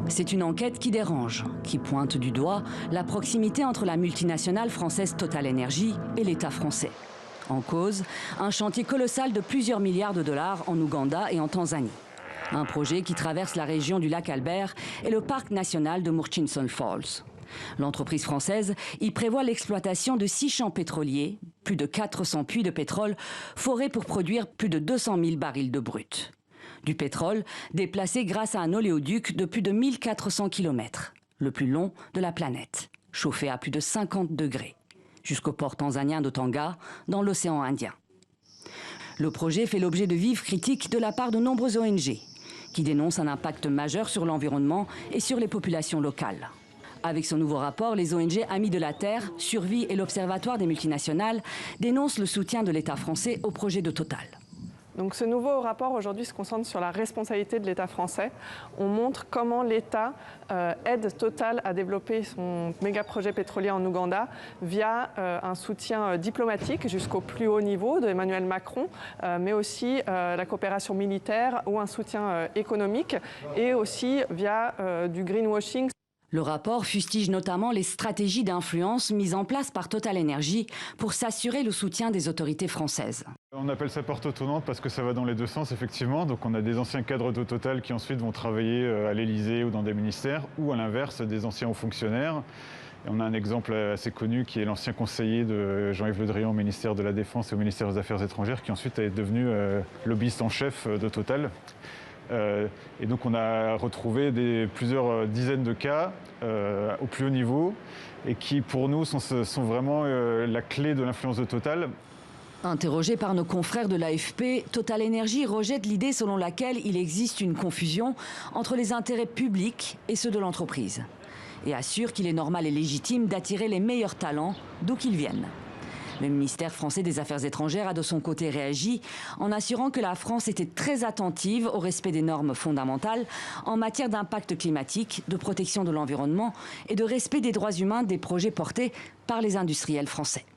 C'est une enquête qui dérange, qui pointe du doigt la proximité entre la multinationale française TotalEnergies et l'État français. En cause, un chantier colossal de plusieurs milliards de dollars en Ouganda et en Tanzanie. Un projet qui traverse la région du lac Albert et le parc national de Murchison Falls. L'entreprise française y prévoit l'exploitation de 6 champs pétroliers, plus de 400 puits de pétrole, forés pour produire plus de 200 000 barils de brut. Du pétrole déplacé grâce à un oléoduc de plus de 1400 km, le plus long de la planète, chauffé à plus de 50 degrés, jusqu'au port tanzanien de Tanga, dans l'océan Indien. Le projet fait l'objet de vives critiques de la part de nombreuses ONG, qui dénoncent un impact majeur sur l'environnement et sur les populations locales. Avec son nouveau rapport, les ONG Amis de la Terre, Survie et l'Observatoire des multinationales dénoncent le soutien de l'État français au projet de Total. Donc ce nouveau rapport aujourd'hui se concentre sur la responsabilité de l'État français. On montre comment l'État aide Total à développer son méga projet pétrolier en Ouganda via un soutien diplomatique jusqu'au plus haut niveau de Emmanuel Macron, mais aussi la coopération militaire ou un soutien économique et aussi via du greenwashing. Le rapport fustige notamment les stratégies d'influence mises en place par TotalEnergies pour s'assurer le soutien des autorités françaises. On appelle ça porte tournante parce que ça va dans les deux sens, effectivement. Donc on a des anciens cadres de Total qui ensuite vont travailler à l'Élysée ou dans des ministères, ou à l'inverse, des anciens hauts fonctionnaires. Et on a un exemple assez connu qui est l'ancien conseiller de Jean-Yves Le Drian au ministère de la Défense et au ministère des Affaires étrangères, qui ensuite est devenu lobbyiste en chef de Total. Et donc on a retrouvé plusieurs dizaines de cas au plus haut niveau et qui pour nous sont vraiment la clé de l'influence de Total. Interrogé par nos confrères de l'AFP, TotalEnergies rejette l'idée selon laquelle il existe une confusion entre les intérêts publics et ceux de l'entreprise et assure qu'il est normal et légitime d'attirer les meilleurs talents d'où qu'ils viennent. Le ministère français des Affaires étrangères a de son côté réagi en assurant que la France était très attentive au respect des normes fondamentales en matière d'impact climatique, de protection de l'environnement et de respect des droits humains des projets portés par les industriels français.